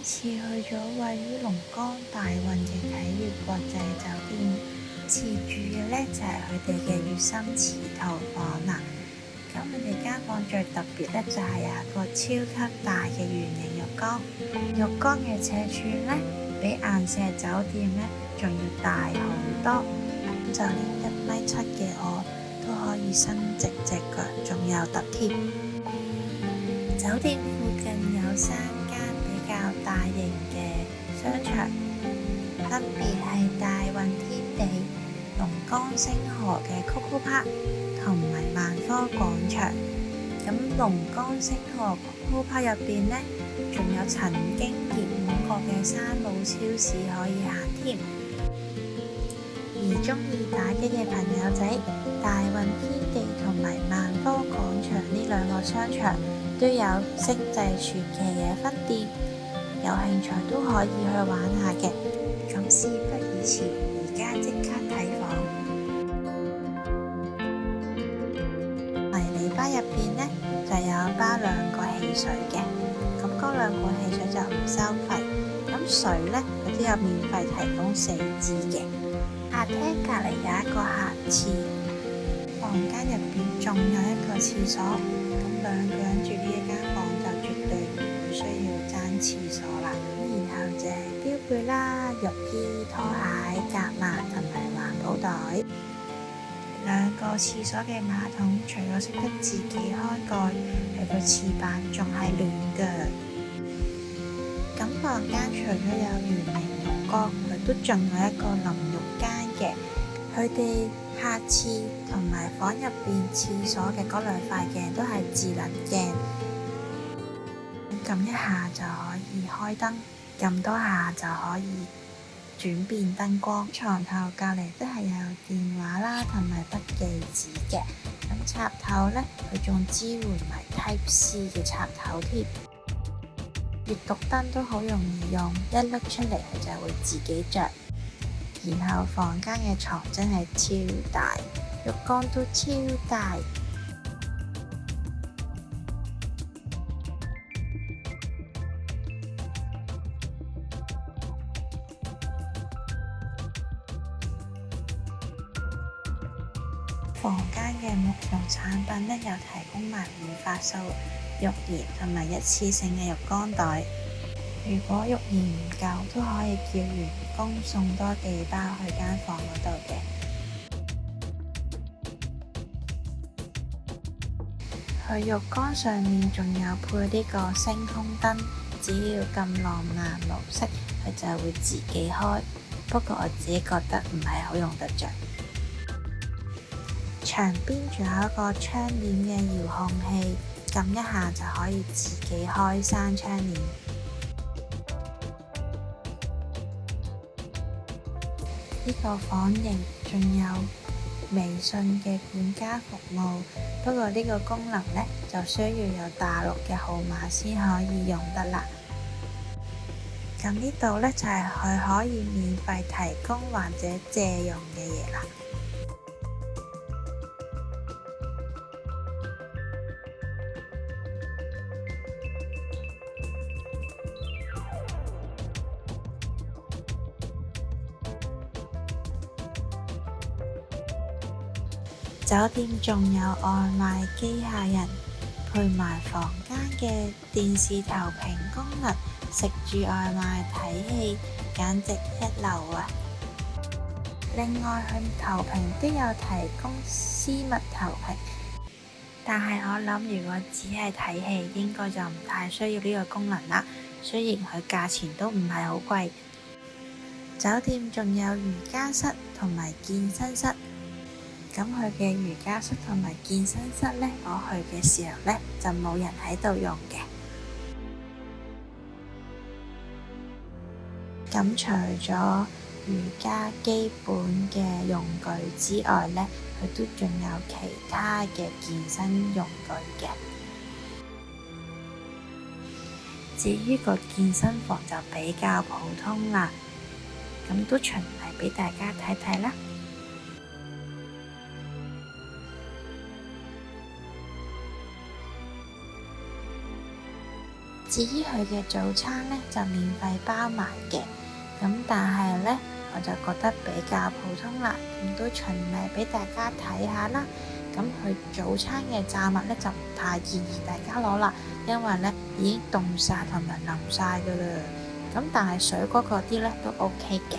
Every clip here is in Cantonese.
次去咗位於龍崗大運嘅啟悅國際酒店，次住嘅呢就係佢哋嘅月心池套房啦。咁佢哋間房最特別呢，就係有一個超級大嘅圓形浴缸，浴缸嘅尺寸呢，比岩石酒店呢仲要大好多，就連1.7米嘅我都可以伸直隻腳，仲有得添。酒店附近有3間比較大型嘅商場，分別係大運天地、龍崗星河嘅 Coco Park 同埋萬科廣場。咁龍崗星河 Coco Park 入邊呢，仲有曾經熱門過嘅山姆超市可以行添。而中意打機嘅朋友仔，大運天地同埋萬科廣場呢2個商場都有星際傳奇嘅分店，有興趣都可以去玩下嘅。咁事不宜遲，而家即刻睇房。迷你吧入邊呢，就有包2個汽水嘅，咁嗰2個汽水就唔收費。咁水呢，佢都有免費提供4支嘅。客廳隔離有一個客廁，房間入邊仲有一個廁所。咁2個人住呢一間房就絕對唔會需要爭廁所啦。然後就係標配啦，浴衣、拖鞋、夾萬同埋環保袋。2個廁所嘅馬桶，除咗識得自己開蓋，佢個廁板仲係暖㗎。咁房間除咗有圓形浴缸，佢都仲有一個淋浴間嘅。佢哋客廁同埋房入邊廁所嘅嗰2塊鏡都係智能鏡，撳一下就可以開燈，撳多下就可以轉變燈光。床頭隔離都係有電話啦同埋筆記紙嘅。咁插頭呢，佢仲支援埋 Type C 嘅插頭添。閱讀燈都好容易用，一拎出嚟佢就會自己着。然後房間嘅床真係超大，浴缸都超大。房間嘅沐浴產品呢，有提供埋護髮素、浴鹽同埋一次性嘅浴缸袋。如果浴鹽唔夠，都可以叫員工送多幾包去間房嗰度嘅。佢浴缸上面仲有配呢個星空燈，只要撳浪漫模式，佢就會自己開。不過我自己覺得唔係好用得着。牆邊仲有一個窗簾嘅遙控器，撳一下就可以自己開閂窗簾。呢個房型仲有微信嘅管家服務，不過呢個功能呢，就需要有大陸嘅號碼先可以用得啦。咁呢度呢，就係佢可以免費提供或者借用嘅嘢啦。酒店仲有外賣機械人，配埋房間嘅電視投屏功能，食住外賣睇戲，簡直一流啊！另外佢投屏都有提供私密投屏，但係我諗如果只係睇戲，應該就唔太需要呢個功能啦。雖然佢價錢都唔係好貴。酒店仲有瑜伽室同埋健身室。咁佢嘅瑜伽室同埋健身室呢，我去嘅時候呢，就冇人喺度用嘅。咁除咗瑜伽基本嘅用具之外呢，佢都仲有其他嘅健身用具嘅。至於個健身房就比較普通啦，咁都循例俾大家睇睇啦。至於佢嘅早餐呢，就免費包埋嘅，咁但係呢，我就覺得比較普通啦，咁都循例俾大家睇下啦。咁佢早餐嘅炸物呢，就唔太建議大家攞啦，因為呢已經凍晒同埋腍晒噶啦。咁但係水果嗰啲呢，都 OK 嘅。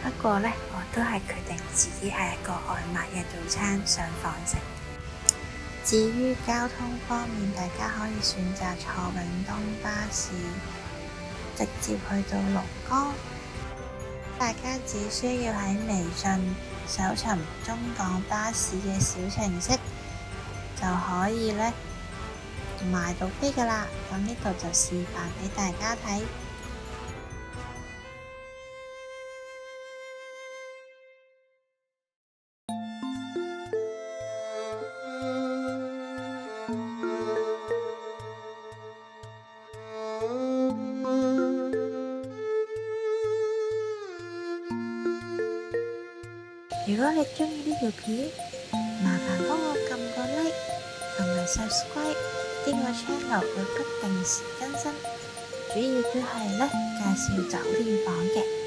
不過呢，我都係決定自己係一個外賣嘅早餐上房食。至於交通方面，大家可以選擇坐永東巴士，直接去到龍崗。大家只需要喺微信搜尋中港巴士嘅小程式，就可以呢買到飛㗎喇。咁呢度就示範俾大家睇。如果你鍾意呢條片，麻煩幫我撳個 like 同埋 subscribe， 呢個 channel 會不定時更新，主要都係介紹酒店房嘅。